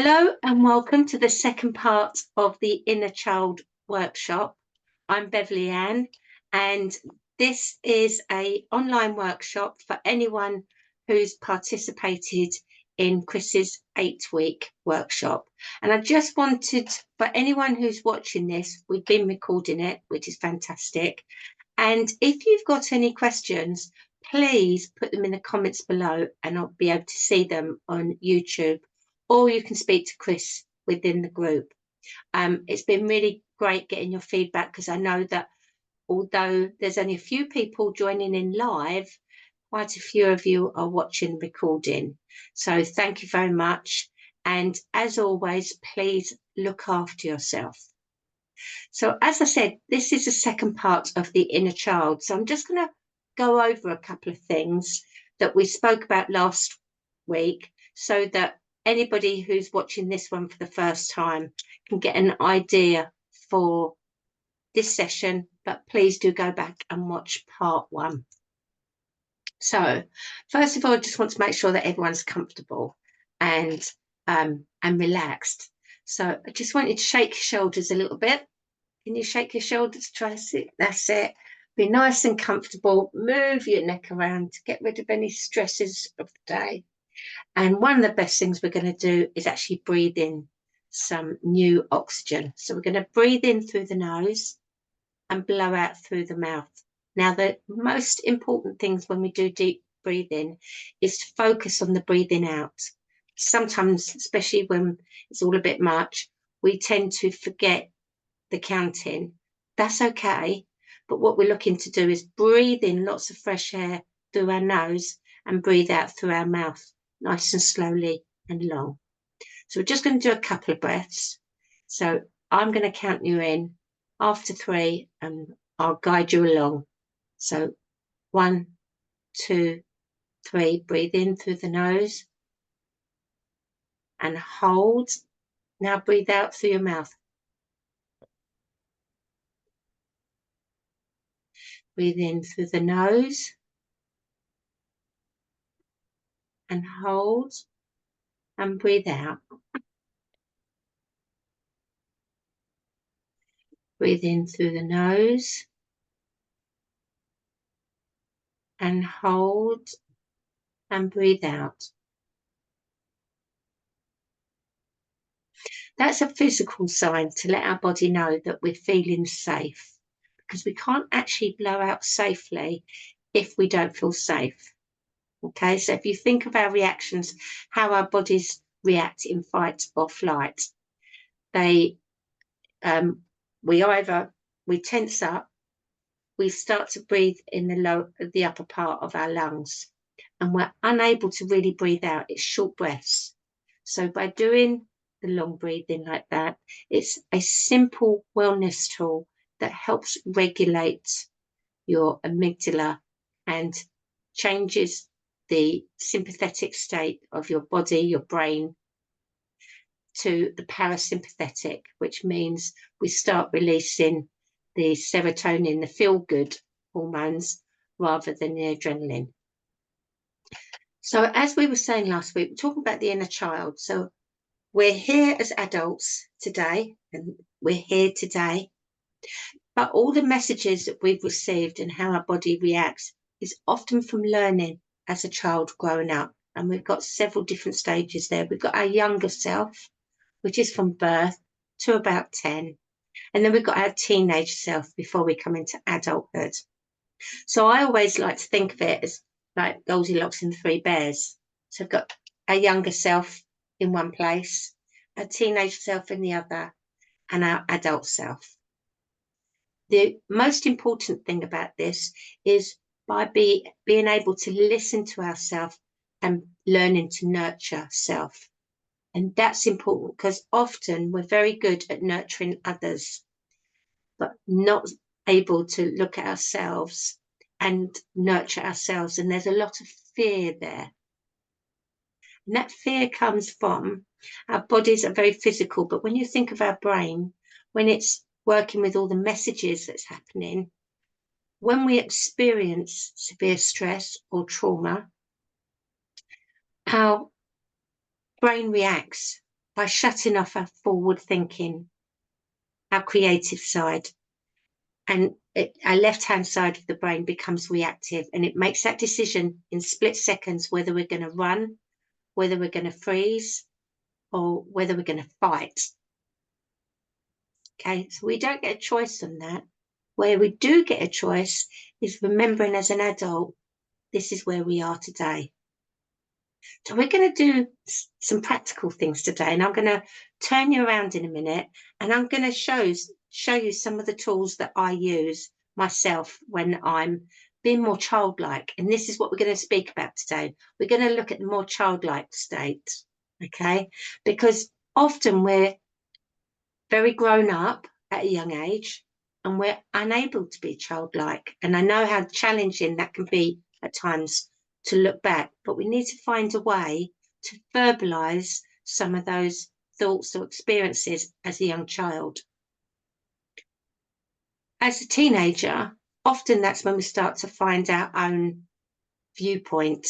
Hello and welcome to the second part of the Inner Child workshop. I'm Beverley Ann, and this is an online workshop for anyone who's participated in Chris's 8-week workshop. And I just wanted, for anyone who's watching this, we've been recording it, which is fantastic. And if you've got any questions, please put them in the comments below and I'll be able to see them on YouTube, or you can speak to Chris within the group. It's been really great getting your feedback, because I know that although there's only a few people joining in live, quite a few of you are watching the recording. So thank you very much. And as always, please look after yourself. So as I said, this is the second part of the inner child. So I'm just going to go over a couple of things that we spoke about last week, so that anybody who's watching this one for the first time can get an idea for this session. But please do go back and watch part one. So first of all, I just want to make sure that everyone's comfortable and relaxed. So I just want you to shake your shoulders a little bit. Can you shake your shoulders, Tracy? That's it. Be nice and comfortable. Move your neck around to get rid of any stresses of the day. And one of the best things we're going to do is actually breathe in some new oxygen. So we're going to breathe in through the nose and blow out through the mouth. Now, the most important things when we do deep breathing is to focus on the breathing out. Sometimes, especially when it's all a bit much, we tend to forget the counting. That's okay. But what we're looking to do is breathe in lots of fresh air through our nose and breathe out through our mouth, nice and slowly and long. So we're just going to do a couple of breaths. So I'm going to count you in after 3 and I'll guide you along. So 1, 2, 3, breathe in through the nose and hold. Now breathe out through your mouth. Breathe in through the nose and hold and breathe out. Breathe in through the nose and hold and breathe out. That's a physical sign to let our body know that we're feeling safe, because we can't actually blow out safely if we don't feel safe. Okay, so if you think of our reactions, how our bodies react in fight or flight, we tense up, we start to breathe in the upper part of our lungs, and we're unable to really breathe out. It's short breaths. So by doing the long breathing like that, it's a simple wellness tool that helps regulate your amygdala and changes the sympathetic state of your body, your brain, to the parasympathetic, which means we start releasing the serotonin, the feel-good hormones, rather than the adrenaline. So as we were saying last week, we're talking about the inner child. So we're here as adults today, and we're here today, but all the messages that we've received and how our body reacts is often from learning as a child growing up. And we've got several different stages there. We've got our younger self, which is from birth to about 10. And then we've got our teenage self before we come into adulthood. So I always like to think of it as like Goldilocks and the 3 bears. So I've got our younger self in one place, our teenage self in the other, and our adult self. The most important thing about this is by being able to listen to ourselves and learning to nurture self. And that's important, because often we're very good at nurturing others, but not able to look at ourselves and nurture ourselves. And there's a lot of fear there. And that fear comes from our bodies are very physical, but when you think of our brain, when it's working with all the messages that's happening, when we experience severe stress or trauma, our brain reacts by shutting off our forward thinking, our creative side, and our left-hand side of the brain becomes reactive, and it makes that decision in split seconds whether we're going to run, whether we're going to freeze, or whether we're going to fight. Okay, so we don't get a choice on that. Where we do get a choice is remembering as an adult, this is where we are today. So we're going to do some practical things today, and I'm going to turn you around in a minute, and I'm going to show you some of the tools that I use myself when I'm being more childlike. And this is what we're going to speak about today. We're going to look at the more childlike state, okay? Because often we're very grown up at a young age, and we're unable to be childlike. And I know how challenging that can be at times to look back, but we need to find a way to verbalize some of those thoughts or experiences as a young child. As a teenager, often that's when we start to find our own viewpoint,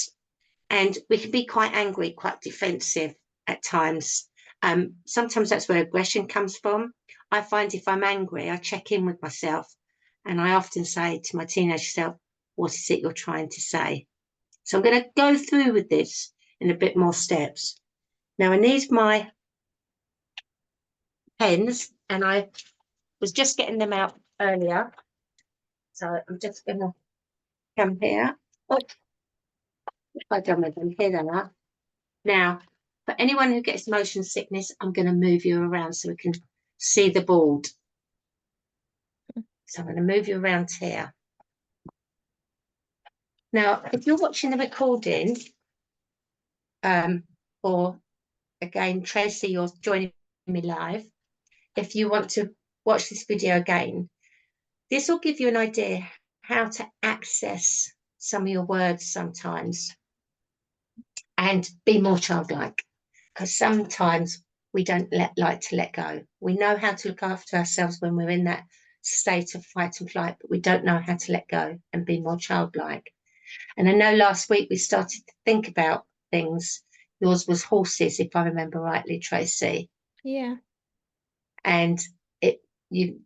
and we can be quite angry, quite defensive at times. Sometimes that's where aggression comes from. I find if I'm angry, I check in with myself, and I often say to my teenage self, what is it you're trying to say? So I'm going to go through with this in a bit more steps. Now I need my pens, and I was just getting them out earlier. So I'm just going to come here. Oh, if I done with them, here they are. Now, for anyone who gets motion sickness, I'm going to move you around so we can see the board. So I'm going to move you around here. Now, if you're watching the recording, or again, Tracy, you're joining me live, if you want to watch this video again, this will give you an idea how to access some of your words sometimes and be more childlike, because sometimes we don't like to let go. We know how to look after ourselves when we're in that state of fight and flight, but we don't know how to let go and be more childlike. And I know last week we started to think about things. Yours was horses, if I remember rightly, Tracy. Yeah. And you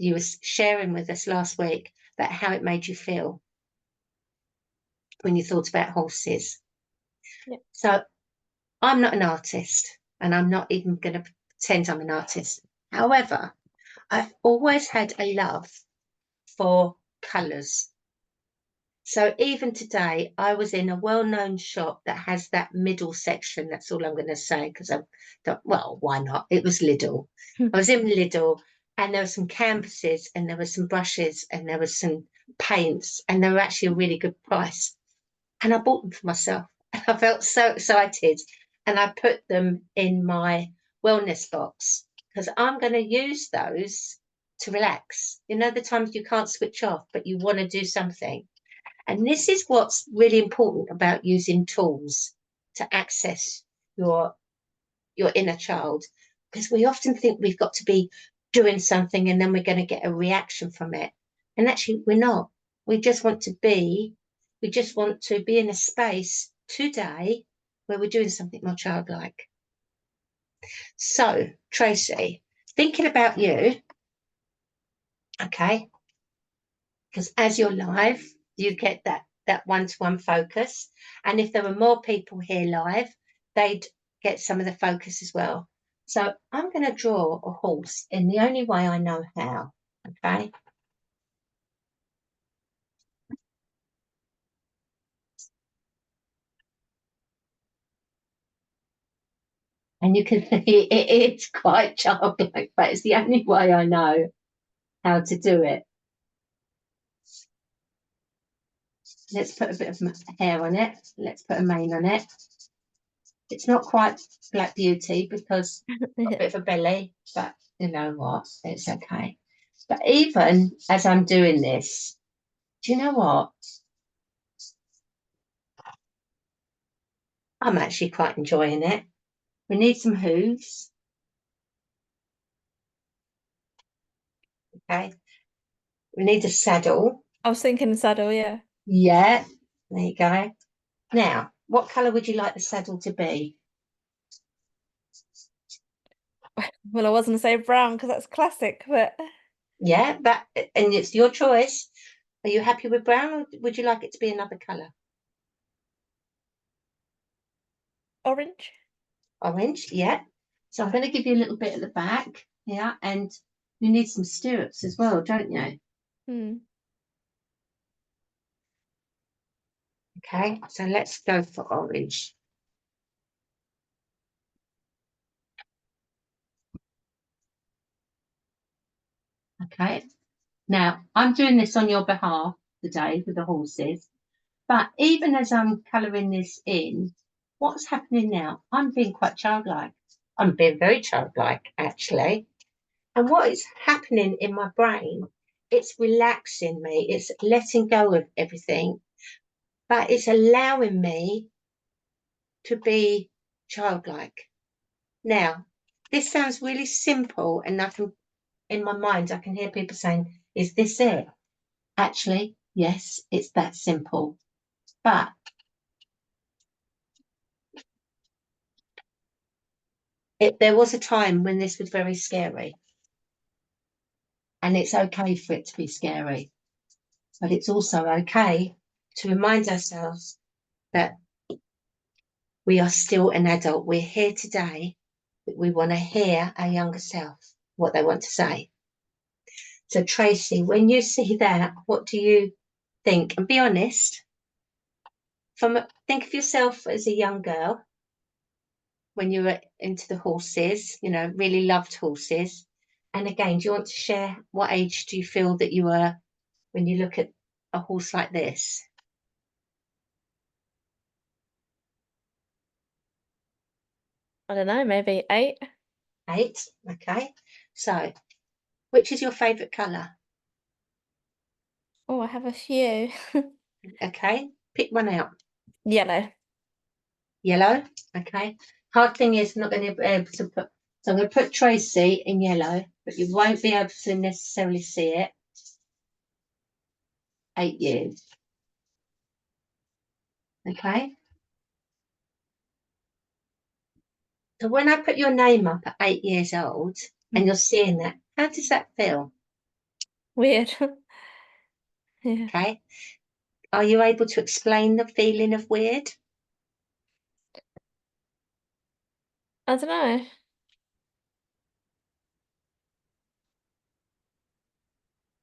were sharing with us last week about how it made you feel when you thought about horses. Yeah. So I'm not an artist, and I'm not even going to pretend I'm an artist. However, I've always had a love for colours. So even today, I was in a well-known shop that has that middle section. That's all I'm going to say, because well, why not? It was Lidl. I was in Lidl, and there were some canvases, and there were some brushes, and there were some paints, and they were actually a really good price. And I bought them for myself. I felt so excited, and I put them in my wellness box, because I'm going to use those to relax. You know, the times you can't switch off, but you want to do something. And this is what's really important about using tools to access your inner child, because we often think we've got to be doing something and then we're going to get a reaction from it. And actually, we're not. We just want to be in a space today where we're doing something more childlike. So, Tracy, thinking about you, okay, because as you're live, you get that one-to-one focus. And if there were more people here live, they'd get some of the focus as well. So I'm going to draw a horse in the only way I know how, okay? And you can see it's quite childlike, but it's the only way I know how to do it. Let's put a bit of hair on it. Let's put a mane on it. It's not quite Black Beauty because it's got a bit of a belly, but you know what? It's okay. But even as I'm doing this, do you know what? I'm actually quite enjoying it. We need some hooves. Okay. We need a saddle. I was thinking saddle, yeah. Yeah. There you go. Now, what colour would you like the saddle to be? Well, I was going to say brown because that's classic, but Yeah, and it's your choice. Are you happy with brown, or would you like it to be another colour? orange. Orange, yeah. So I'm going to give you a little bit at the back, yeah, and you need some stirrups as well, don't you? Hmm. Okay, so let's go for orange. Okay, now I'm doing this on your behalf today with the horses, but even as I'm colouring this in, what's happening now? I'm being quite childlike. I'm being very childlike, actually. And what is happening in my brain, it's relaxing me, it's letting go of everything, but it's allowing me to be childlike. Now, this sounds really simple, and in my mind, I can hear people saying, is this it? Actually, yes, it's that simple. But there was a time when this was very scary, and it's okay for it to be scary, but it's also okay to remind ourselves that we are still an adult. We're here today, but we want to hear our younger self, what they want to say. So, Tracy, when you see that, what do you think? And be honest. Think of yourself as a young girl when you were into the horses, really loved horses. And again, do you want to share what age do you feel that you were when you look at a horse like this? I don't know, maybe 8. 8. Okay. So, which is your favourite colour? Oh, I have a few. Okay. Pick one out. Yellow. Yellow. Okay. Hard thing is, I'm not going to be able to put. So I'm going to put Tracy in yellow, but you won't be able to necessarily see it. 8 years. Okay. So when I put your name up at 8 years old and you're seeing that, how does that feel? Weird. Yeah. Okay. Are you able to explain the feeling of weird? I don't know.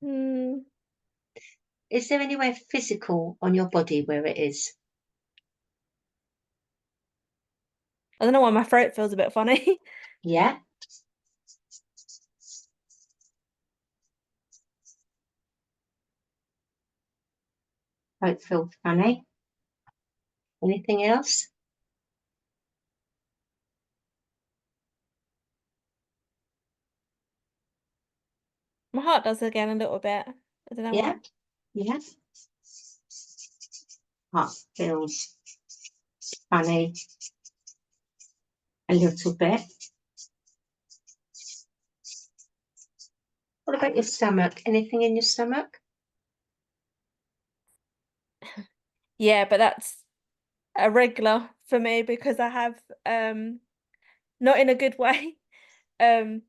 Hmm. Is there anywhere physical on your body where it is? I don't know why my throat feels a bit funny. Yeah. Don't feel funny. Anything else? My heart does again a little bit. I don't know Yeah. why. Yeah. Heart feels funny a little bit. What about your stomach? Anything in your stomach? Yeah, but that's a regular for me because I have not in a good way. Um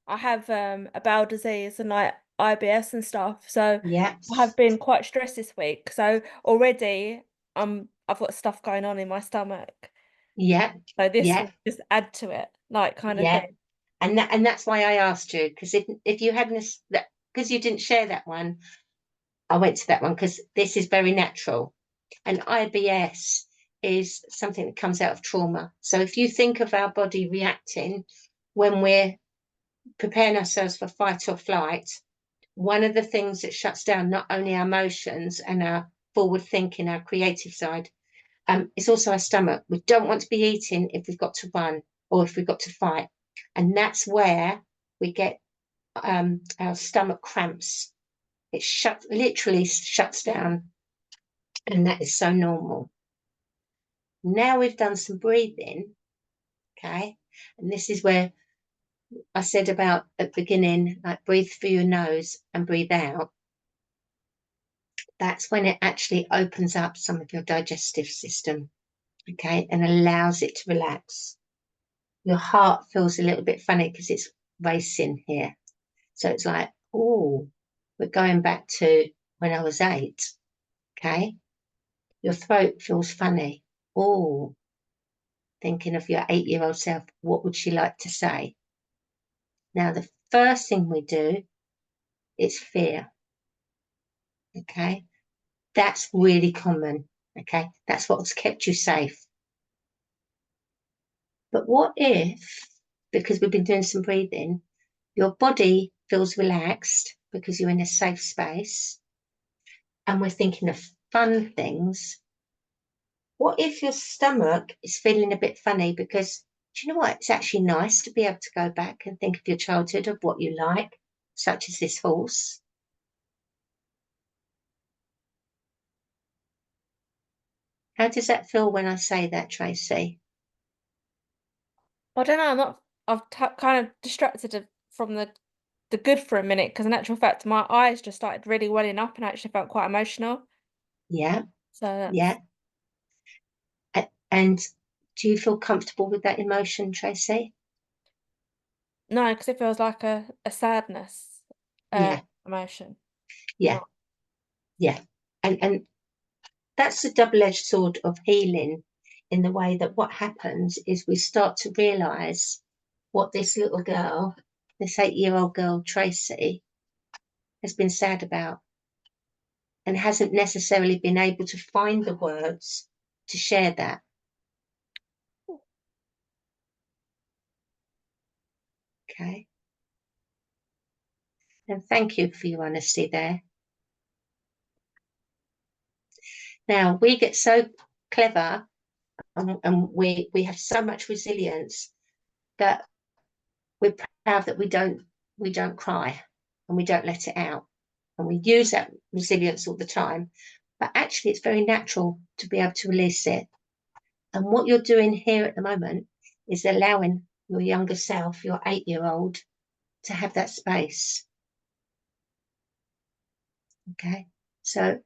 I have a bowel disease and like IBS and stuff. So Yeah. I have been quite stressed this week. So already I've got stuff going on in my stomach. Yeah. So this Yeah. will just add to it, like kind of Yeah. thing. And that's why I asked you, because if you hadn't because you didn't share that one, I went to that one because this is very natural. And IBS is something that comes out of trauma. So if you think of our body reacting when we're preparing ourselves for fight or flight, one of the things that shuts down not only our emotions and our forward thinking, our creative side, is also our stomach. We don't want to be eating if we've got to run or if we've got to fight. And that's where we get our stomach cramps. It literally shuts down, and that is so normal. Now we've done some breathing, okay, and this is where I said about at the beginning, like breathe through your nose and breathe out. That's when it actually opens up some of your digestive system, okay, and allows it to relax. your heart feels a little bit funny because it's racing here. So it's like, oh, we're going back to when I was 8. Okay. Your throat feels funny. Oh, thinking of your 8-year-old self, what would she like to say? Now, the first thing we do is fear. Okay. That's really common. Okay. That's what's kept you safe. But what if, because we've been doing some breathing, your body feels relaxed because you're in a safe space and we're thinking of fun things? What if your stomach is feeling a bit funny because, do you know what? It's actually nice to be able to go back and think of your childhood, of what you like, such as this horse. How does that feel when I say that, Tracy? I don't know. I've kind of distracted from the good for a minute because in actual fact my eyes just started really welling up and I actually felt quite emotional. Yeah, So that's yeah. And do you feel comfortable with that emotion, Tracy? no, because it feels like a sadness Yeah, emotion. yeah, Not yeah. And that's the double-edged sword of healing, in the way that what happens is we start to realize what this little girl, this 8-year-old girl, Tracy, has been sad about and hasn't necessarily been able to find the words to share that. Okay. And thank you for your honesty there. Now, we get so clever and we have so much resilience that we're proud that we don't cry and we don't let it out. And we use that resilience all the time. But actually, it's very natural to be able to release it. And what you're doing here at the moment is allowing your younger self, your 8-year-old, to have that space. Okay. So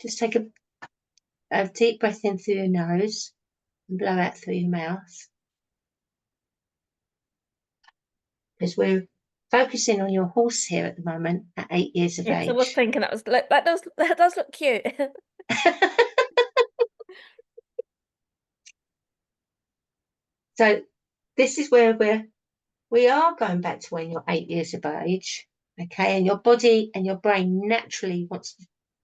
just take a deep breath in through your nose and blow out through your mouth. Because we're focusing on your horse here at the moment at 8 years of yes, I was age. thinking that does look cute. So this is where we are going back to when you're 8 years of age, okay, and your body and your brain naturally wants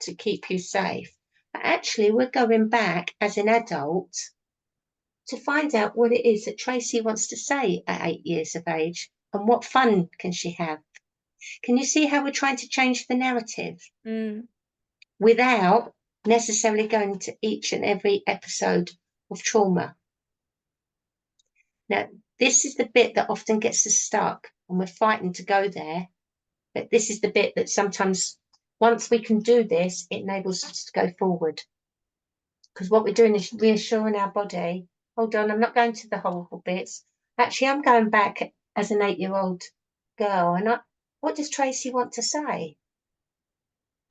to keep you safe. But actually, we're going back as an adult to find out what it is that Tracy wants to say at 8 years of age and what fun can she have. Can you see how we're trying to change the narrative Mm. without necessarily going to each and every episode of trauma? Now, this is the bit that often gets us stuck and we're fighting to go there. But this is the bit that sometimes, once we can do this, it enables us to go forward. Because what we're doing is reassuring our body, hold on, I'm not going to the horrible bits. Actually, I'm going back as an 8-year-old girl. And what does Tracy want to say?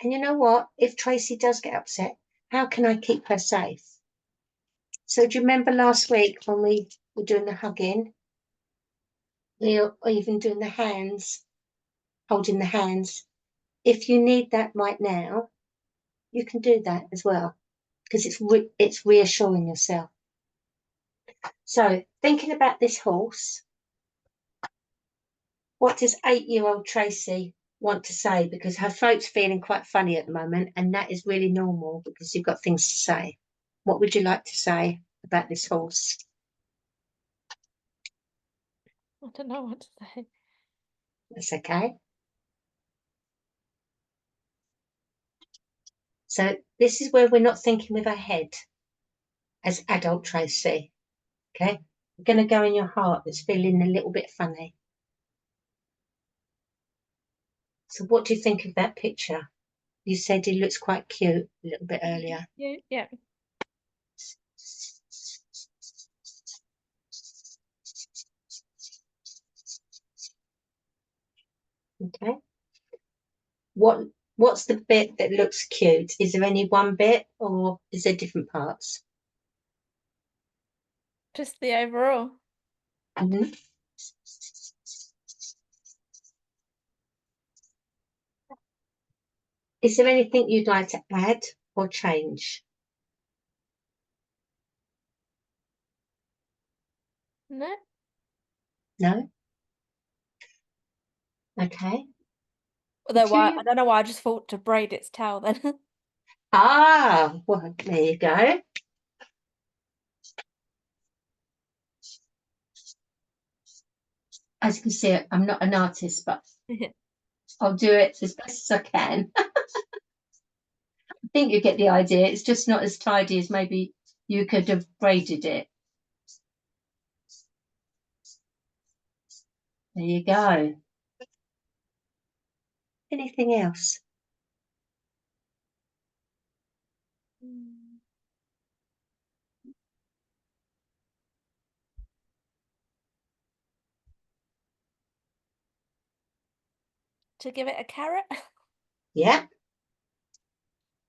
And you know what? If Tracy does get upset, how can I keep her safe? So do you remember last week when we were doing the hugging? We were even doing the hands, holding the hands. If you need that right now, you can do that as well, because it's reassuring yourself. So thinking about this horse, what does 8-year-old Tracy want to say? Because her throat's feeling quite funny at the moment, and that is really normal because you've got things to say. What would you like to say about this horse? I don't know what to say. That's okay. So this is where we're not thinking with our head as adult Tracy. Okay, we're going to go in your heart that's feeling a little bit funny. So what do you think of that picture? You said he looks quite cute a little bit earlier. Yeah, yeah. Okay. What's the bit that looks cute? Is there any one bit or is there different parts? Just the overall. Mhm. Is there anything you'd like to add or change? No? No? Okay. Although Do I you? don't know why I just thought to braid its tail then. Ah, well, there you go. As you can see, I'm not an artist, but I'll do it as best as I can. I think you get the idea. It's just not as tidy as maybe you could have braided it. There you go. Anything else? To give it a carrot? Yeah.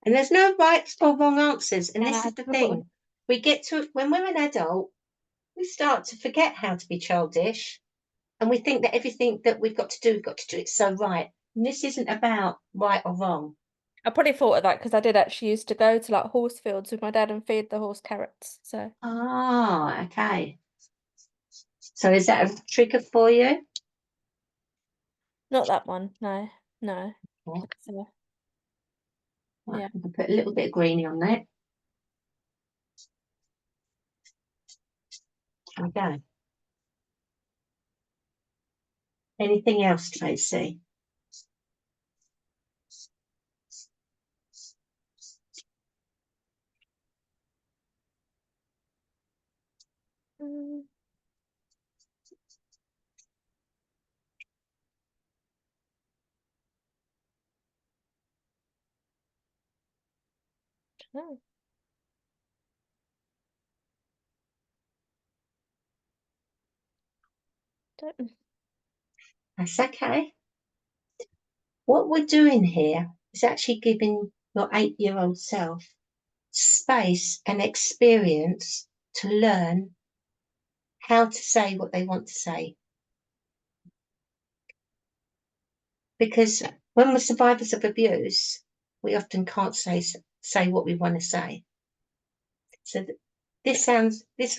And there's no right or wrong answers. And And I this is had the to put thing. We get to, when we're an adult, we start to forget how to be childish. And we think that everything that we've got to do, it so right. And this isn't about right or wrong. I probably thought of that because I did actually used to go to like horse fields with my dad and feed the horse carrots. So Ah, okay. So is that a trigger for you? not that one. No, no. Yeah. So Right, yeah. I can put a little bit of greeny on that. There we go. Anything else, Tracy? Mm, no. Don't. That's okay. What we're doing here is actually giving your 8-year-old self space and experience to learn how to say what they want to say. Because when we're survivors of abuse, we often can't say what we want to say. So this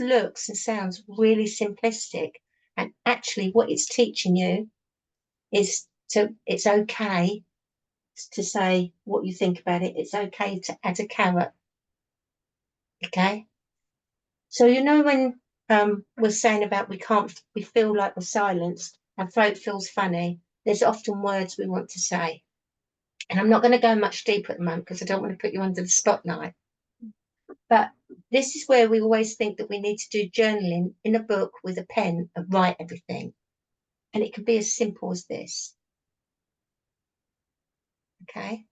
looks and sounds really simplistic, and actually, what it's teaching you is it's okay to say what you think about it. It's okay to add a carrot. Okay. So when we're saying about we feel like we're silenced, our throat feels funny. There's often words we want to say. And I'm not going to go much deeper at the moment because I don't want to put you under the spotlight. But this is where we always think that we need to do journaling in a book with a pen and write everything. And it can be as simple as this. Okay.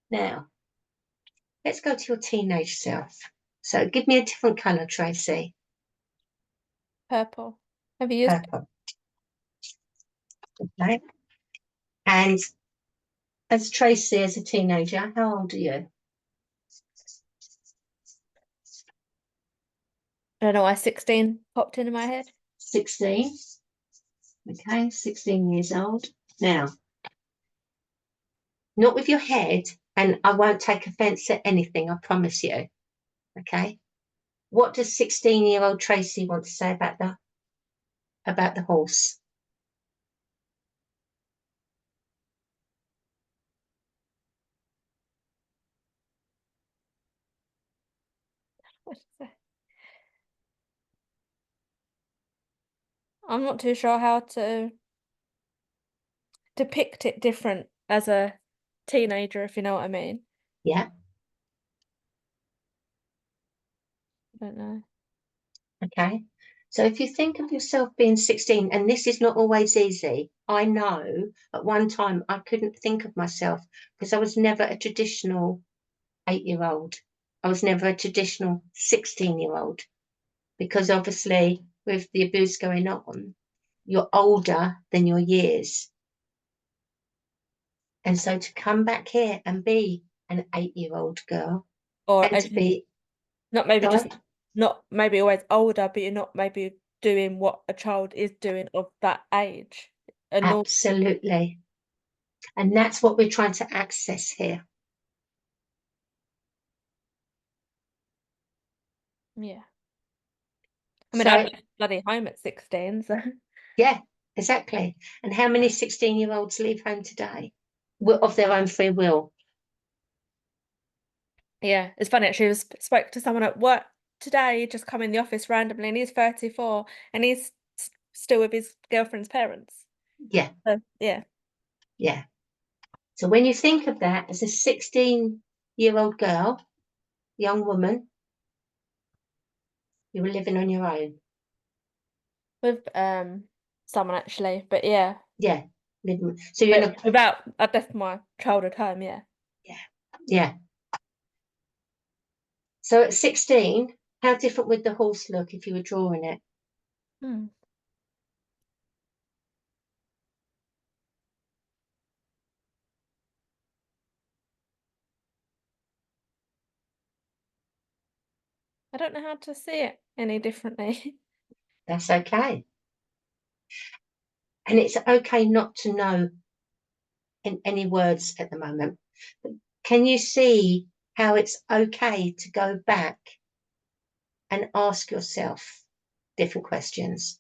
Now, let's go to your teenage self. So give me a different colour, Tracy. Purple. Have you used Purple. Okay. And as Tracy, as a teenager, how old are you? I don't know why 16 popped into my head. 16. Okay, 16 years old. Now, not with your head, and I won't take offence at anything, I promise you. Okay. What does 16-year-old Tracy want to say about the horse? I'm not too sure how to depict it different as a teenager, if you know what I mean. Yeah. I don't know. Okay. So if you think of yourself being 16, and this is not always easy, I know at one time I couldn't think of myself because I was never a traditional 8-year-old. I was never a traditional 16-year-old because obviously with the abuse going on, you're older than your years. And so to come back here and be an 8-year-old girl Or and as to you, be, not maybe just sorry, not maybe always older, but you're not maybe doing what a child is doing of that age. A normal, Absolutely. And that's what we're trying to access here. yeah. I mean, I So, left bloody home at 16, so yeah, exactly. And how many 16-year-olds leave home today of their own free will? yeah, it's funny actually. I spoke to someone at work today, just come in the office randomly, and he's 34, and he's still with his girlfriend's parents. Yeah, So, yeah, yeah. So when you think of that as a 16-year-old girl, young woman, you were living on your own. with someone actually, but yeah, Yeah. So you're in but a, without I left my childhood home. Yeah, yeah, yeah. So at 16, how different would the horse look if you were drawing it? hmm. I don't know how to see it any differently. That's okay. And it's okay not to know in any words at the moment. But can you see how it's okay to go back and ask yourself different questions?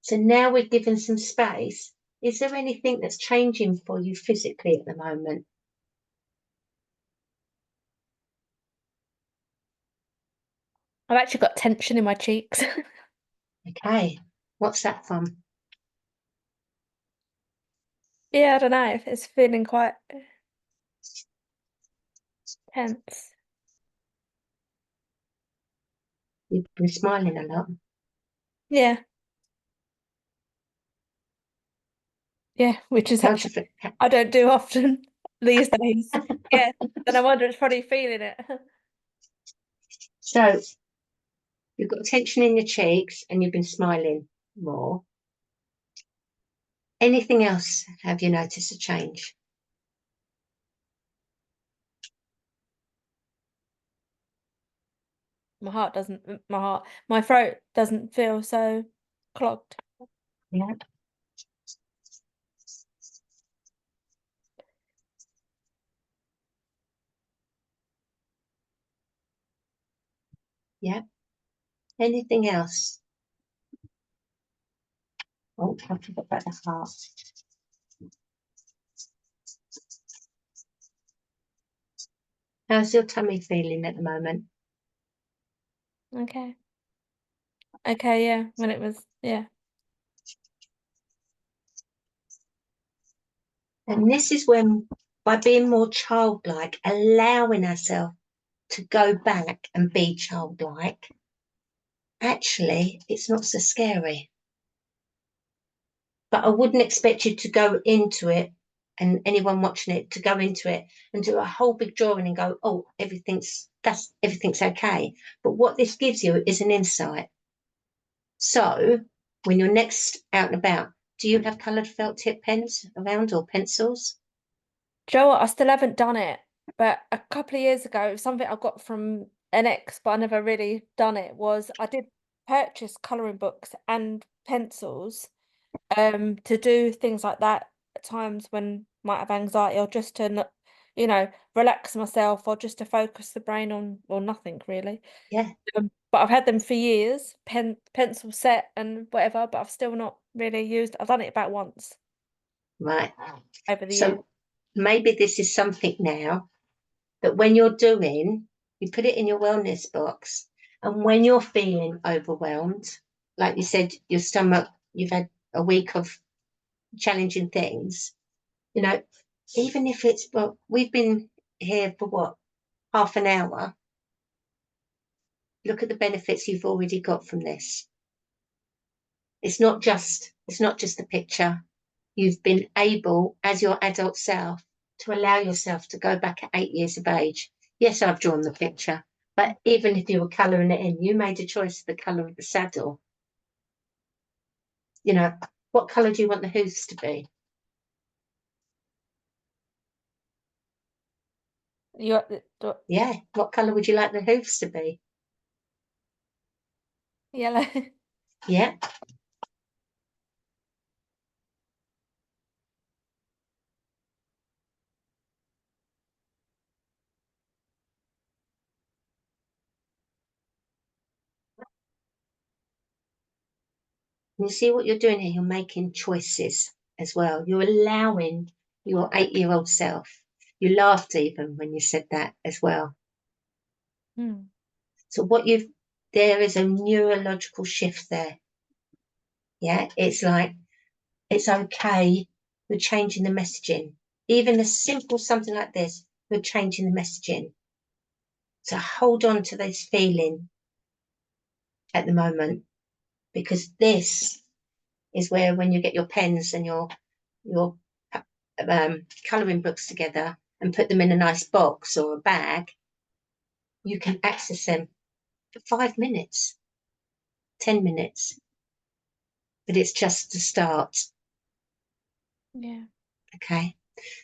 So now we're given some space. Is there anything that's changing for you physically at the moment? I've actually got tension in my cheeks. Okay. What's that from? Yeah, I don't know. It's feeling quite tense. You've been smiling a lot. Yeah, yeah, which is How actually different? I don't do often these days. Yeah, and I wonder it's probably feeling it. So you've got tension in your cheeks and you've been smiling more. Anything else have you noticed a change? My throat doesn't feel so clogged. Yeah. Yeah. Anything else? Oh, I forgot about the heart. How's your tummy feeling at the moment? Okay. Okay, yeah. When it was, yeah. And this is when, by being more childlike, allowing ourselves to go back and be childlike, actually, it's not so scary. But I wouldn't expect you to go into it, and anyone watching it to go into it and do a whole big drawing and go, oh, everything's okay. But what this gives you is an insight. So when you're next out and about, do you have coloured felt tip pens around or pencils? Do you know what? I still haven't done it, but a couple of years ago, something I got from an ex, but I never really done it, was I did purchase colouring books and pencils to do things like that at times when I might have anxiety or just to relax myself or just to focus the brain on or nothing really. Yeah, But I've had them for years, pencil set and whatever, but I've still not really used. I've done it about once right. over the years. So maybe this is something now that when you're doing, you put it in your wellness box. And when you're feeling overwhelmed, like you said, your stomach, you've had a week of challenging things, you know, even if it's, well, we've been here for what, half an hour. Look at the benefits you've already got from this. It's not just the picture. You've been able, as your adult self, to allow yourself to go back at 8 years of age. Yes, I've drawn the picture, but even if you were colouring it in, you made a choice of the colour of the saddle. You know, what colour do you want the hooves to be? Yeah, what colour would you like the hooves to be? Yellow. Yeah. You see what you're doing here? You're making choices as well. You're allowing your 8-year-old self. You laughed even when you said that as well. Mm. So there is a neurological shift there. Yeah, it's like, it's okay. We're changing the messaging. Even a simple something like this, we're changing the messaging. So hold on to this feeling at the moment, because this is where, when you get your pens and your colouring books together and put them in a nice box or a bag, you can access them for 5 minutes, 10 minutes, but it's just the start. Yeah. Okay,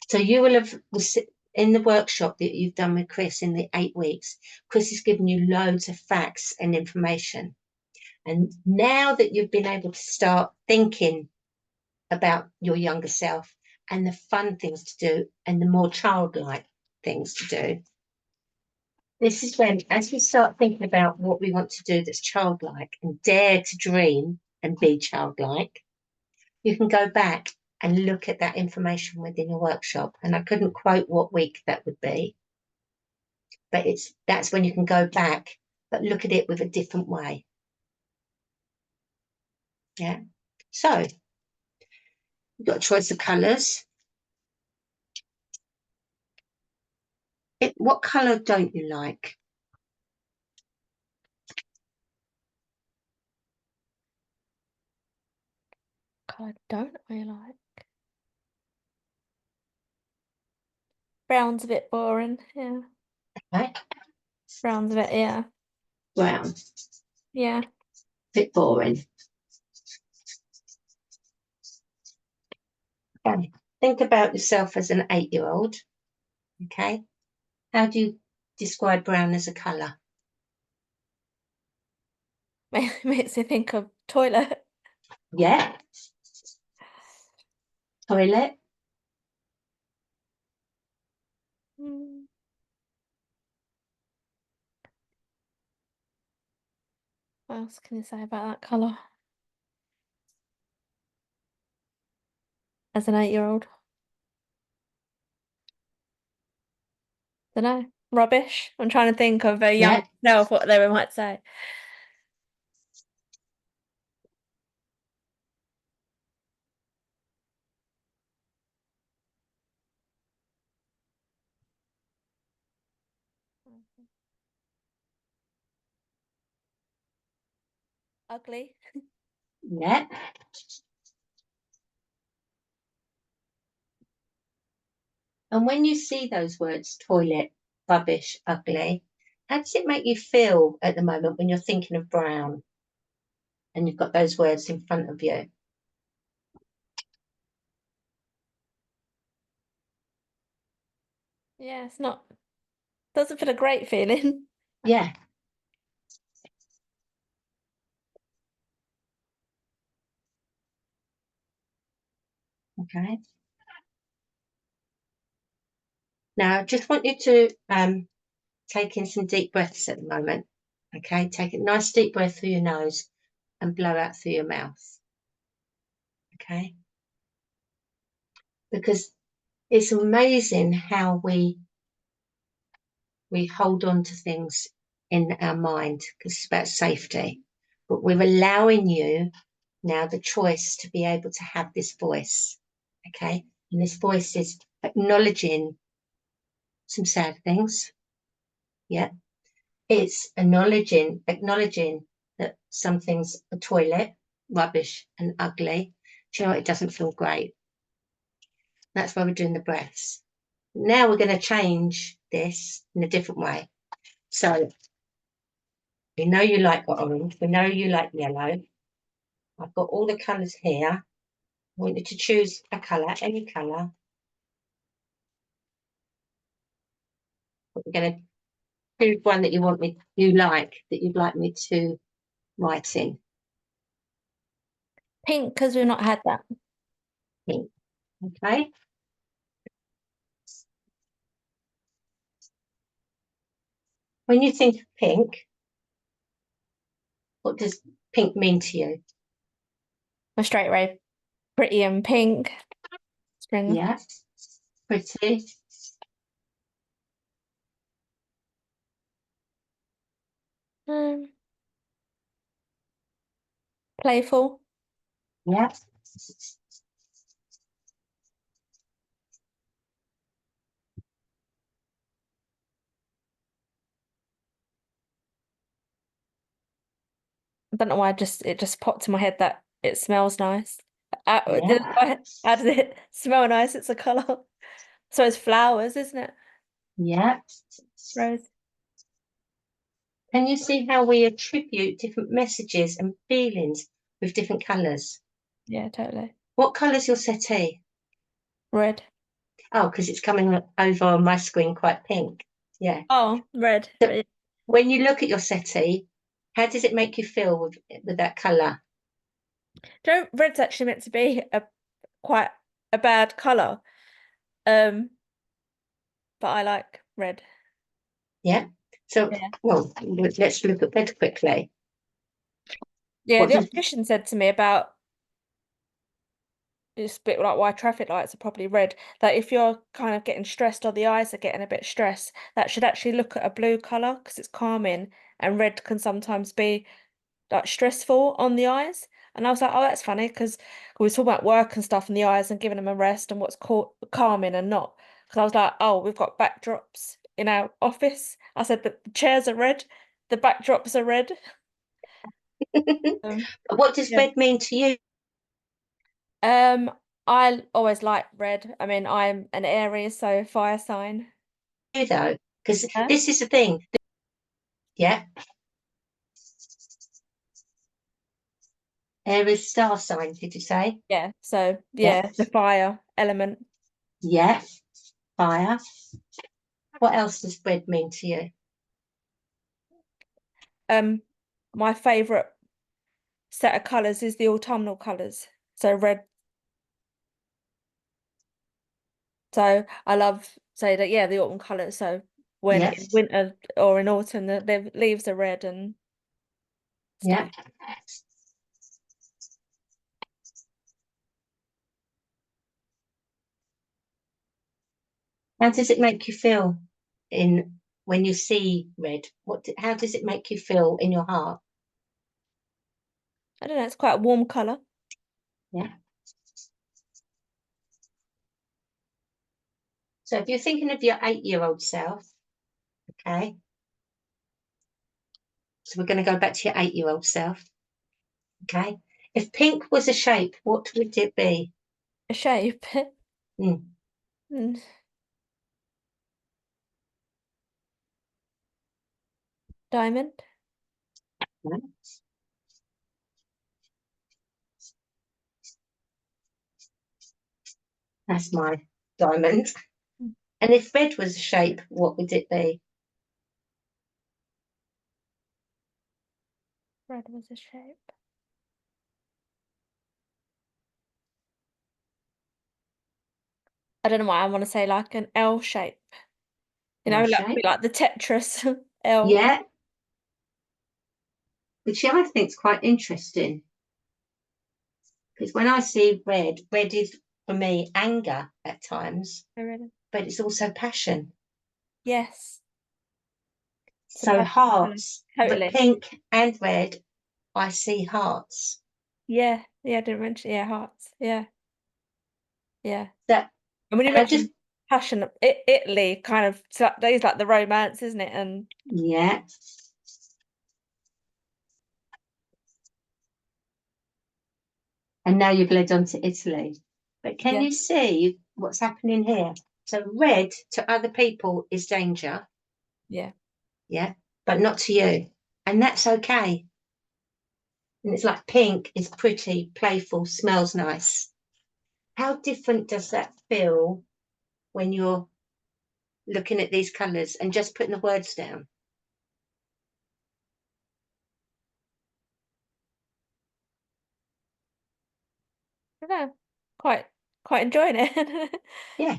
so you will have, in the workshop that you've done with Chris in the 8 weeks, Chris has given you loads of facts and information. And now that you've been able to start thinking about your younger self and the fun things to do and the more childlike things to do, this is when, as we start thinking about what we want to do that's childlike and dare to dream and be childlike, you can go back and look at that information within your workshop. And I couldn't quote what week that would be, but that's when you can go back, but look at it with a different way. Yeah. So you've got a choice of colours. What colour don't you like? Colour I don't really like. Brown's a bit boring. Yeah. Okay. Brown's a bit, yeah. Brown. Yeah. Bit boring. Okay. Think about yourself as an 8-year-old. Okay. How do you describe brown as a colour? Makes me think of toilet. Yeah. Toilet. Mm. What else can you say about that colour? As an 8-year-old. Don't know. Rubbish. I'm trying to think of a young Yeah. self, what they might say. Ugly. Yeah. And when you see those words, toilet, rubbish, ugly, how does it make you feel at the moment when you're thinking of brown and you've got those words in front of you? Yeah, it's not, doesn't feel a great feeling. Yeah. Okay. Now, I just want you to take in some deep breaths at the moment. Okay, take a nice deep breath through your nose and blow out through your mouth. Okay, because it's amazing how we hold on to things in our mind, because it's about safety. But we're allowing you now the choice to be able to have this voice. Okay, and this voice is acknowledging some sad things. Yeah, it's acknowledging that some things are toilet, rubbish, and ugly. Do you know what? It doesn't feel great. That's why we're doing the breaths. Now we're going to change this in a different way. So we know you like orange. We know you like yellow. I've got all the colours here. I want you to choose a colour, any colour. But we're going to choose one that you like, that you'd like me to write in. Pink, because we've not had that. Pink. Okay. When you think of pink, what does pink mean to you? Well, straight away, pretty and pink. Spring. Yeah. Pretty. Um, Playful. Yeah. I don't know why it just popped in my head that it smells nice. Yeah. How does it smell nice? It's a colour. So it's flowers, isn't it? Yeah. Rose. Can you see how we attribute different messages and feelings with different colours? Yeah, totally. What colour's your settee? Red. Oh, because it's coming over on my screen quite pink. Yeah. Oh, red. So when you look at your settee, how does it make you feel with that colour? Red's actually meant to be a quite a bad colour. Um, but I like red. Yeah. So, Yeah. well, let's look at bed quickly. Yeah, What the does optician said to me about it's a bit like why traffic lights are probably red, that if you're kind of getting stressed or the eyes are getting a bit stressed, that should actually look at a blue colour because it's calming, and red can sometimes be like stressful on the eyes. And I was like, oh, that's funny because we were talking about work and stuff in the eyes and giving them a rest and what's calming and not. Because I was like, oh, we've got backdrops in our office. I said that the chairs are red, the backdrops are red. Um, what does yeah. red mean to you, Um, I always like red. I mean, I'm an Aries, so fire sign. though? Because Yeah. this is the thing. Yeah. Aries star sign, did you say? Yeah. So Yeah. yeah, the fire element. Yeah. Fire. What else does red mean to you? Um, my favourite set of colours is the autumnal colours. So red. So I love say that yeah, the autumn colours. So when Yeah. in winter or in autumn the leaves are red and Yeah. stuff. How does it make you feel in when you see red? How does it make you feel in your heart? I don't know, it's quite a warm colour. Yeah. So if you're thinking of your 8-year-old self, okay, so we're going to go back to your 8-year-old self, okay. If pink was a shape, what would it be? A shape. Mm. Mm, diamond. Right. That's my diamond. Mm, And if red was a shape, what would it be? red was a shape. I don't know why I want to say like an L shape. You know, L like a bit shape. like the Tetris L. Yeah, which I think is quite interesting because when I see red, red is for me anger at times, but it's also passion. Yes, it's a So passion colour. hearts, but Totally. pink and red, I see hearts. Yeah, yeah, I didn't mention yeah, hearts. Yeah, yeah. That And when you and I just mentioned passion, Italy kind of those like the romance, isn't it? And yeah. And now you've led on to Italy. But can yeah, you see what's happening here? So red to other people is danger, yeah. yeah, but not to you. And that's okay. And it's like pink is pretty, playful, smells nice. How different does that feel when you're looking at these colours and just putting the words down? Yeah, quite enjoying it. Yeah.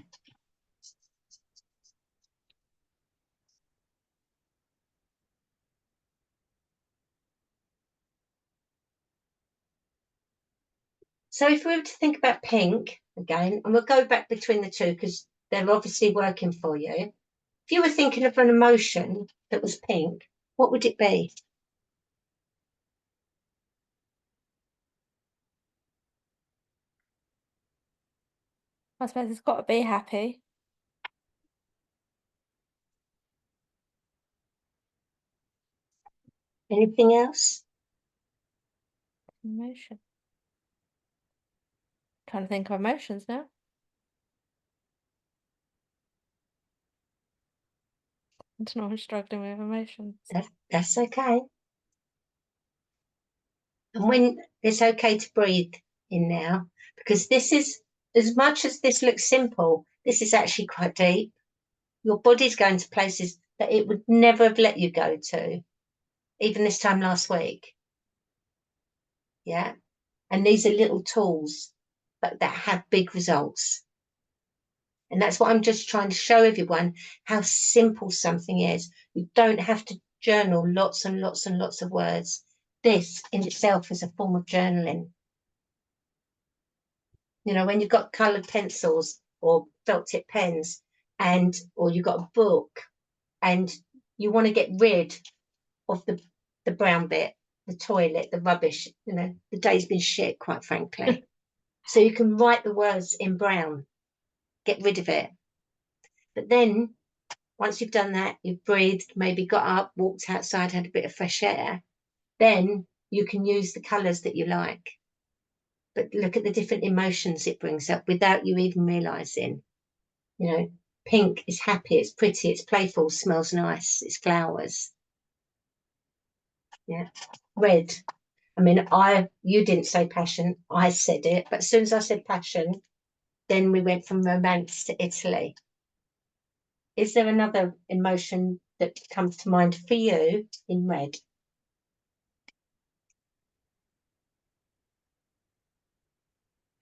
So if we were to think about pink again, and we'll go back between the two because they're obviously working for you. If you were thinking of an emotion that was pink, what would it be? I suppose it's got to be happy. Anything else? Emotion. Trying to think of emotions now. I don't know, I'm struggling with emotions. That's okay. And when it's okay to breathe in now, because this is, as much as this looks simple, this is actually quite deep. Your body's going to places that it would never have let you go to, even this time last week. Yeah. And these are little tools that have big results. And that's what I'm just trying to show everyone, how simple something is. You don't have to journal lots and lots and lots of words. This in itself is a form of journaling. You know, when you've got coloured pencils or felt tip pens or you've got a book and you want to get rid of the brown bit, the toilet, the rubbish, you know, the day's been shit, quite frankly. So you can write the words in brown, get rid of it. But then once you've done that, you've breathed, maybe got up, walked outside, had a bit of fresh air, then you can use the colours that you like. But look at the different emotions it brings up without you even realising. You know, pink is happy, it's pretty, it's playful, smells nice, it's flowers. Yeah. Red. I mean, you didn't say passion, I said it, but as soon as I said passion, then we went from romance to Italy. Is there another emotion that comes to mind for you in red?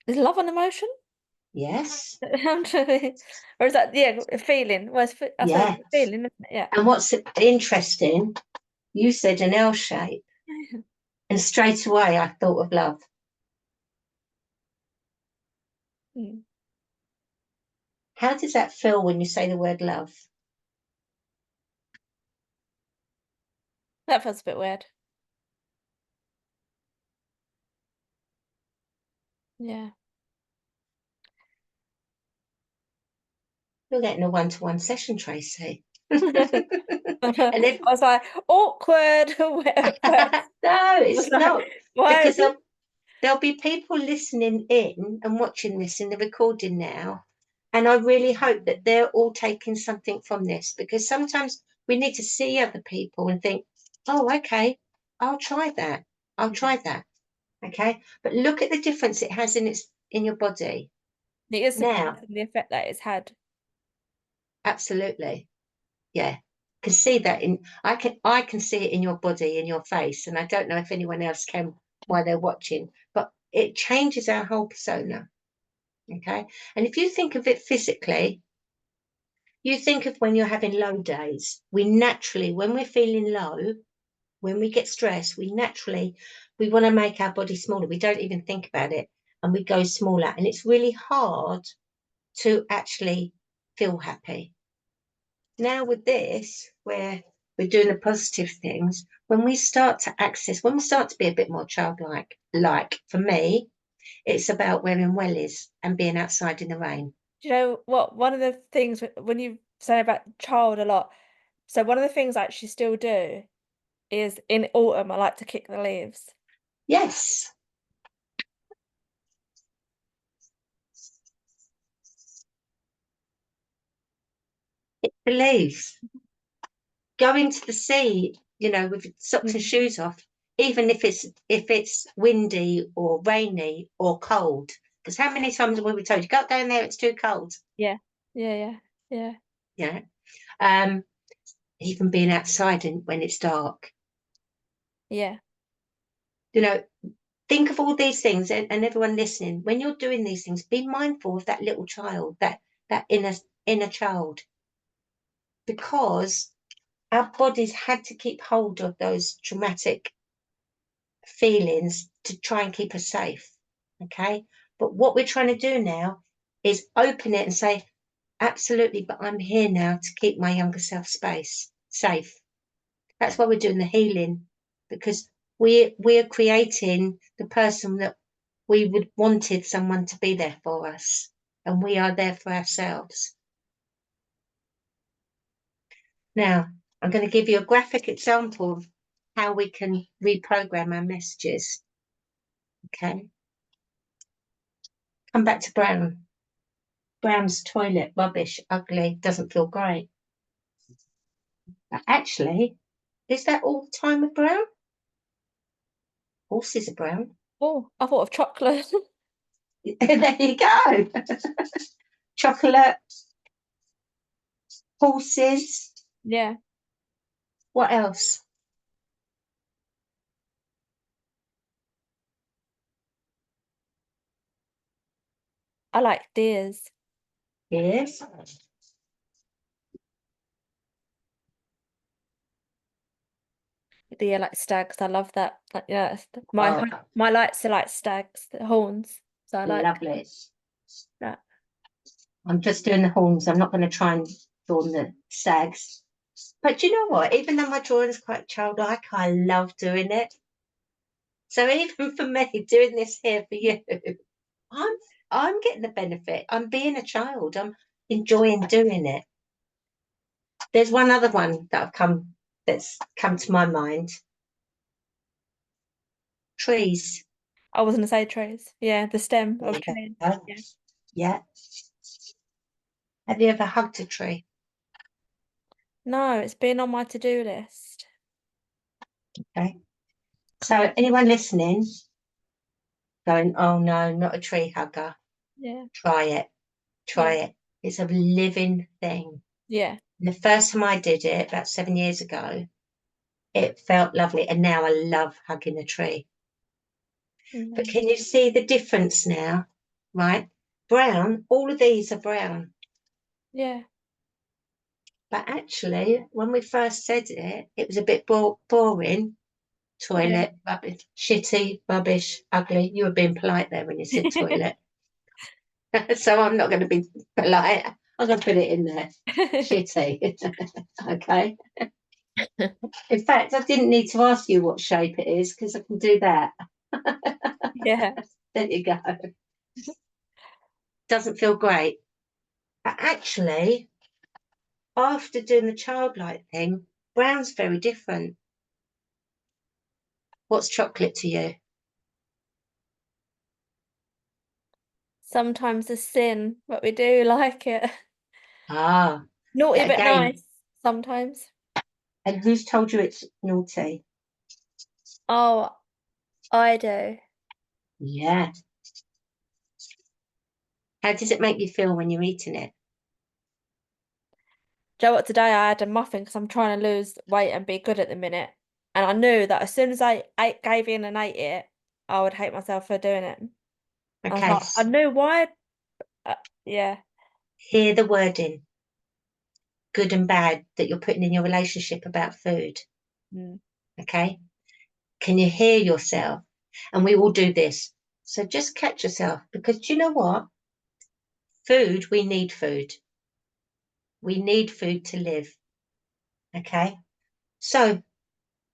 Is love an emotion? Yes. Or is that, yeah, a feeling? Well, I suppose Yes. it's a feeling, isn't it? Yeah. And what's interesting, you said an L shape, and straight away I thought of love. Mm. How does that feel when you say the word love? That feels a bit weird. Yeah. You're getting a one-to-one session, Tracy. I And if was like, awkward. no, it's not, Why? because there'll be people listening in and watching this in the recording now, and I really hope that they're all taking something from this, because sometimes we need to see other people and think, oh, okay, I'll try that. I'll try that. Okay, but look at the difference it has in your body It is now. surprising the effect that it's had. Absolutely, yeah. Can see that I can see it in your body, in your face, and I don't know if anyone else can while they're watching, but it changes our whole persona. Okay, and if you think of it physically, you think of when you're having low days. We naturally, when we're feeling low, when we get stressed, we want to make our body smaller. We don't even think about it, and we go smaller, and it's really hard to actually feel happy. Now with this, where we're doing the positive things, when we start to be a bit more childlike, like for me, it's about wearing wellies and being outside in the rain. Do you know what? One of the things when you say about child a lot, so one of the things I actually still do is in autumn, I like to kick the leaves. Yes, believe. Going to the sea, you know, with socks and Mm. shoes off, even if it's windy or rainy or cold. Because how many times have we been told you can't go in there, it's too cold? Yeah, yeah, yeah, yeah, Yeah. Um, even being outside when it's dark. yeah. You know, think of all these things, and everyone listening, when you're doing these things, be mindful of that little child, that inner child, because our bodies had to keep hold of those traumatic feelings to try and keep us safe. Okay. But what we're trying to do now is open it and say, absolutely, but I'm here now to keep my younger self safe. That's why we're doing the healing, because we're creating the person that we would wanted someone to be there for us, and we are there for ourselves. Now, I'm going to give you a graphic example of how we can reprogram our messages. Okay. Come back to Brown. Brown's toilet, rubbish, ugly, doesn't feel great. But actually, is that all the time with Brown? Horses are brown. Oh, I thought of chocolate. There you go. Chocolate, horses. Yeah, What else? I like deers. Yes. Yeah, like stags. I love that. Like, yeah, Oh, my lights are like stags, the horns. So I like lovely. that. I'm just doing the horns. I'm not going to try and draw the stags. But you know what? Even though my drawing is quite childlike, I love doing it. So even for me, doing this here for you, I'm getting the benefit. I'm being a child. I'm enjoying doing it. There's one other one that's come to my mind. Trees. I was gonna say trees. Yeah, the stem There of you trees. go. Yeah. Yeah. Have you ever hugged a tree? No, it's been on my to-do list. Okay. So anyone listening, going, oh no, not a tree hugger. Yeah. Try it. Try Yeah. it. It's a living thing. Yeah. And the first time I did it, about 7 years ago, it felt lovely. And now I love hugging a tree. But Mm. can you see the difference now? Right? Brown, all of these are brown. Yeah. But actually, when we first said it, it was a bit boring. Toilet, rubbish, shitty, rubbish, ugly. You were being polite there when you said toilet. So I'm not going to be polite. I'm going to put it in there. Shitty. Okay. In fact, I didn't need to ask you what shape it is because I can do that. Yeah. There you go. Doesn't feel great. But actually, after doing the childlike thing, brown's very different. What's chocolate to you? Sometimes a sin, but we do like it. Ah, Naughty but but again, nice sometimes. and who's told you it's naughty? Oh, I do. Yeah. How does it make you feel when you're eating it? Do you know what? Today I had a muffin because I'm trying to lose weight and be good at the minute. And I knew that as soon as I gave in and ate it, I would hate myself for doing it. I was Okay, like, I knew why. Yeah. hear the wording, good and bad, that you're putting in your relationship about food. Mm. Okay. Can you hear yourself? And we all do this. So just catch yourself, because do you know what? Food, we need food. We need food to live. Okay. So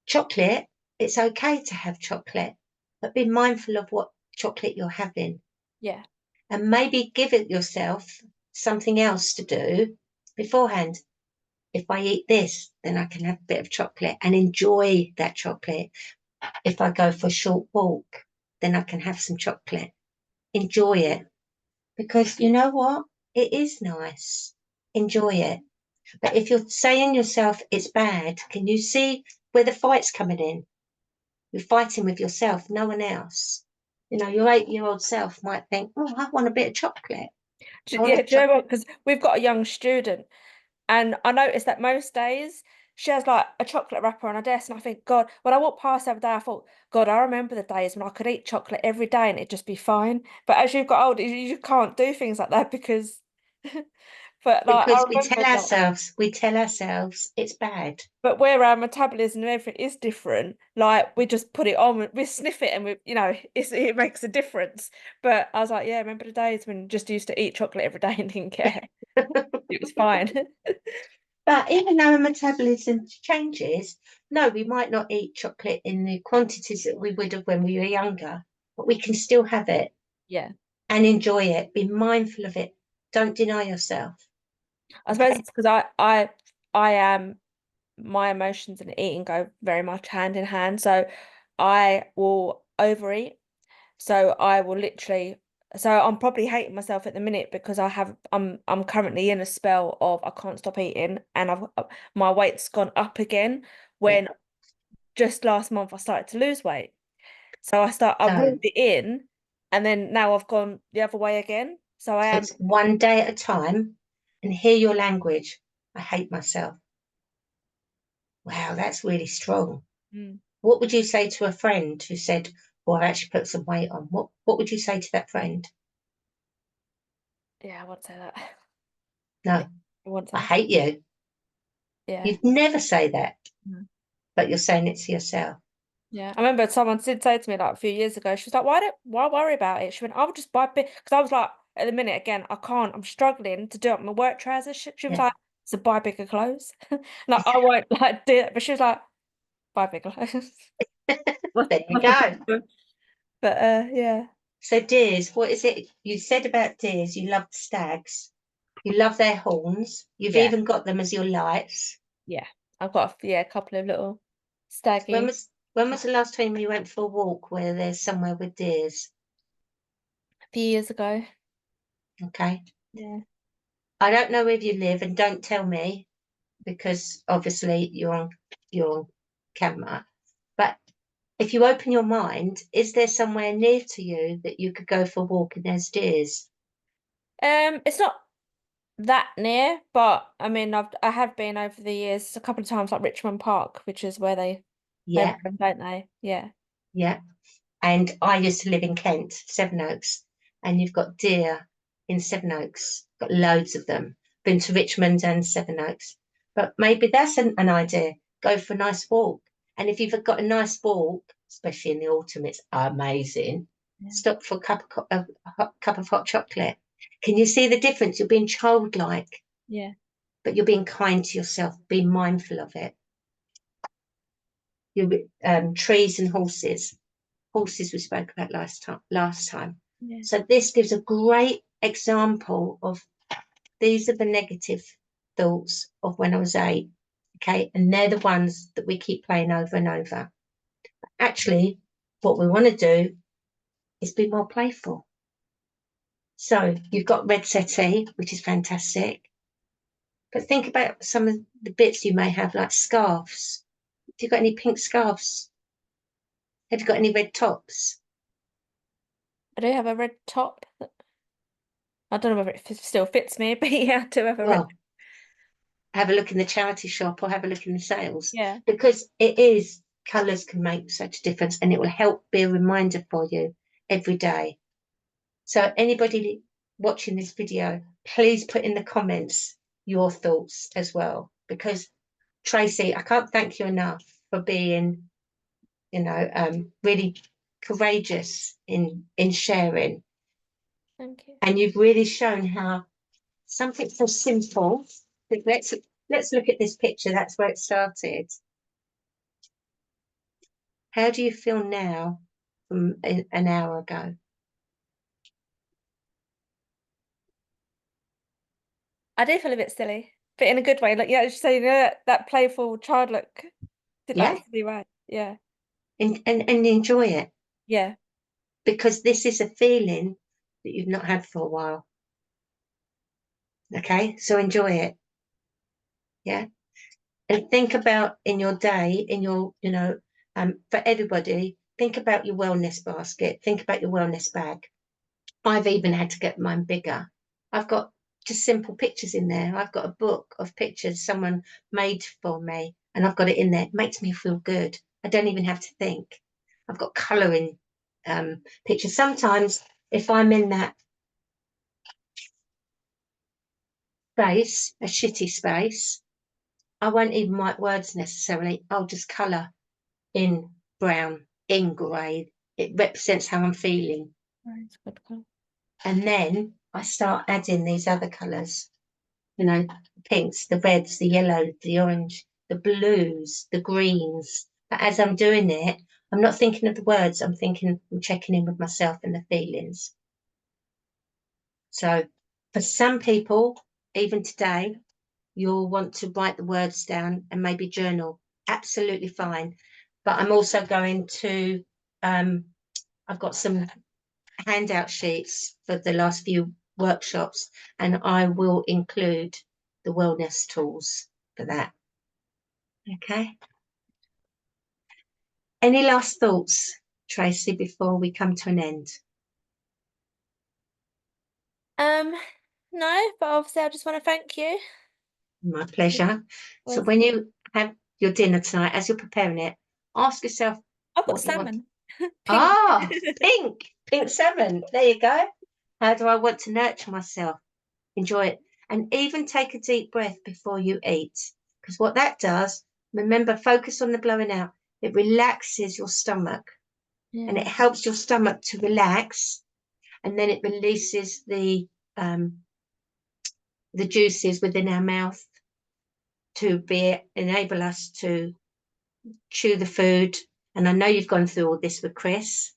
chocolate, it's okay to have chocolate, but be mindful of what chocolate you're having. Yeah. And maybe give it yourself something else to do beforehand. If I eat this, then I can have a bit of chocolate and enjoy that chocolate. If I go for a short walk, then I can have some chocolate. Enjoy it. Because you know what? It is nice. Enjoy it. But if you're saying yourself it's bad, can you see where the fight's coming in? You're fighting with yourself, no one else. You know, your 8-year-old self might think, oh, I want a bit of chocolate. I want Yeah, a do you know chocolate. what? Because we've got a young student, and I noticed that most days she has like a chocolate wrapper on her desk, and I think, God, when I walked past the other day, I thought, God, I remember the days when I could eat chocolate every day and it'd just be fine. But as you've got older, you can't do things like that because, but like I Because remember like, we tell ourselves it's bad. but where our metabolism and everything is different, like we just put it on, we sniff it, and it makes a difference. But I was like, yeah, remember the days when you just used to eat chocolate every day and didn't care. It was fine. But even though our metabolism changes, no, we might not eat chocolate in the quantities that we would have when we were younger, but we can still have it Yeah. and enjoy it. Be mindful of it. Don't deny yourself. I suppose Okay. it's because I am my emotions and eating go very much hand in hand. So I will overeat. So I will literally so I'm probably hating myself at the minute because I'm currently in a spell of I can't stop eating, and my weight's gone up again Yeah. when just last month I started to lose weight. So I So, ruled it in, and then now I've gone the other way again. So I so am it's one day at a time and hear your language. I hate myself. Wow, that's really strong. mm, What would you say to a friend who said, "Well, I've actually put some weight on"? What would you say to that friend? yeah, I won't say that. No, I won't say I that. hate you. Yeah. You'd never say that, Mm. but you're saying it to yourself. Yeah, I remember someone did say to me like a few years ago, she was like, why worry about it? She went, I would just buy big, because I was like, at the minute, again, I can't, I'm struggling to do up my work trousers. She was Yeah. like, so buy bigger clothes. Like, I won't like do it, but she was like, buy bigger clothes. There you go. But yeah. So deers, what is it you said about deers? You love stags. You love their horns. You've Yeah, even got them as your lights. yeah. I've got a couple of little When staggy was the last time you went for a walk where there's somewhere with deers? a few years ago. Okay. Yeah. I don't know where you live, and don't tell me because obviously you're on camera. But if you open your mind, is there somewhere near to you that you could go for a walk and there's deers? It's not that near, but I mean, I have been over the years a couple of times, like Richmond Park, which is where they Yeah, run, don't they? Yeah, yeah. And I used to live in Kent, Sevenoaks, and you've got deer in Sevenoaks, got loads of them. Been to Richmond and Sevenoaks. But maybe that's an idea. Go for a nice walk. And if you've got a nice walk, especially in the autumn, it's amazing. yeah, Stop for a cup of hot chocolate. Can you see the difference? You're being childlike, yeah, but you're being kind to yourself. Be mindful of it. You trees and horses. Horses we spoke about last time. yeah. So this gives a great example of these are the negative thoughts of when I was 8. Okay, and they're the ones that we keep playing over and over. Actually, what we want to do is be more playful. So you've got red settee, which is fantastic. But think about some of the bits you may have, like scarves. Have you got any pink scarves? Have you got any red tops? I do have a red top. I don't know whether it still fits me, but yeah, I do have a red. Well, have a look in the charity shop or have a look in the sales Yeah, because it is colours can make such a difference and it will help be a reminder for you every day. So anybody watching this video, please put in the comments your thoughts as well, because Tracy, I can't thank you enough for being, really courageous in sharing, thank you. and you've really shown how something so simple. Let's look at this picture. That's where it started. How do you feel now from an hour ago? I do feel a bit silly, but in a good way. Like, yeah, just saying that playful child look did Yeah, absolutely right. Yeah, and enjoy it yeah, because this is a feeling that you've not had for a while. Okay, so enjoy it. Yeah, and think about in your day, in your, for everybody, think about your wellness basket. Think about your wellness bag. I've even had to get mine bigger. I've got just simple pictures in there. I've got a book of pictures someone made for me and I've got it in there. It makes me feel good. I don't even have to think. I've got colour in pictures. Sometimes if I'm in that space, a shitty space, I won't even write words necessarily. I'll just colour in brown, in grey. It represents how I'm feeling. Right, good colour. And then I start adding these other colours, you know, the pinks, the reds, the yellow, the orange, the blues, the greens. But as I'm doing it, I'm not thinking of the words, I'm checking in with myself and the feelings. So for some people, even today, you'll want to write the words down and maybe journal. Absolutely fine. But I'm also going to, I've got some handout sheets for the last few workshops, and I will include the wellness tools for that. Okay. Any last thoughts, Tracy, before we come to an end? No, but obviously I just want to thank you. My pleasure. So Was when you have your dinner tonight, as you're preparing it, ask yourself I've got what you want. salmon. Pink. Ah, pink salmon. There you go. How do I want to nurture myself? Enjoy it. And even take a deep breath before you eat. Because what that does, remember, focus on the blowing out. It relaxes your stomach and it Yeah. helps your stomach to relax. And then it releases the juices within our mouth to enable us to chew the food. And I know you've gone through all this with Chris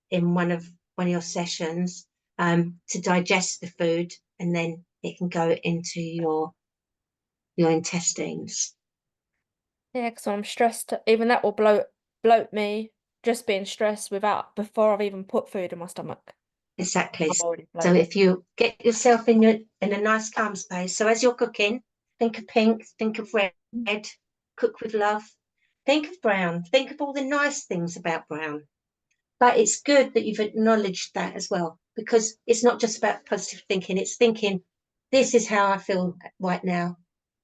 in one of your sessions, to digest the food, and then it can go into your intestines. Yeah, because I'm stressed. Even that will bloat me. Just being stressed before I've even put food in my stomach. Exactly. I've already So bloated. if you get yourself in a nice calm space, so as you're cooking, think of pink, think of red, cook with love, think of brown, think of all the nice things about brown. But it's good that you've acknowledged that as well, because it's not just about positive thinking, it's thinking, this is how I feel right now.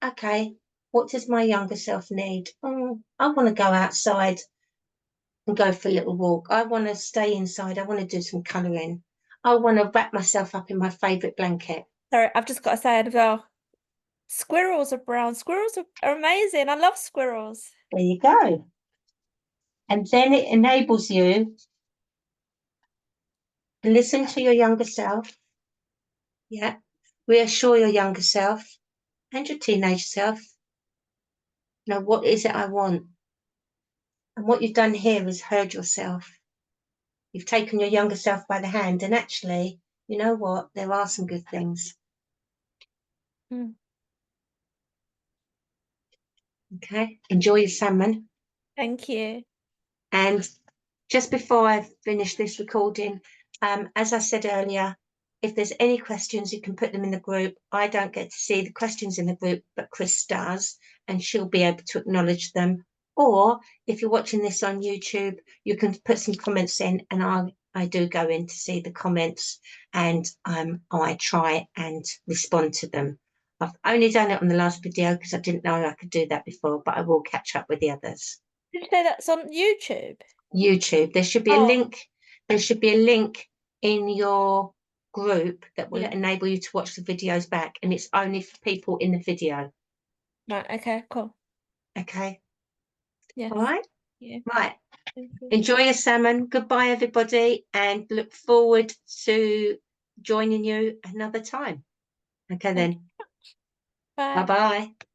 Okay, what does my younger self need? I want to go outside and go for a little walk. I want to stay inside. I want to do some colouring. I want to wrap myself up in my favourite blanket. Sorry, I've just got to say it as well. Squirrels are brown. Squirrels are amazing. I love squirrels. There you go. And then it enables you to listen to your younger self. Yeah. Reassure your younger self and your teenage self. Now, what is it I want? And what you've done here is heard yourself. You've taken your younger self by the hand, and actually, you know what? There are some good things. Mm. Okay. Enjoy your salmon. Thank you. And just before I finish this recording, as I said earlier, if there's any questions, you can put them in the group. I don't get to see the questions in the group, but Chris does, and she'll be able to acknowledge them. Or if you're watching this on YouTube, you can put some comments in, and I do go in to see the comments, and I try and respond to them. I've only done it on the last video because I didn't know I could do that before, but I will catch up with the others. Did you say that's on YouTube? YouTube. There should be a link. There should be a link in your group that will enable you to watch the videos back, and it's only for people in the video. Right, okay, cool. Okay. Yes. All right. Yeah. Right. Enjoy your salmon. Goodbye, everybody, and look forward to joining you another time. Okay, then. Bye. Bye-bye.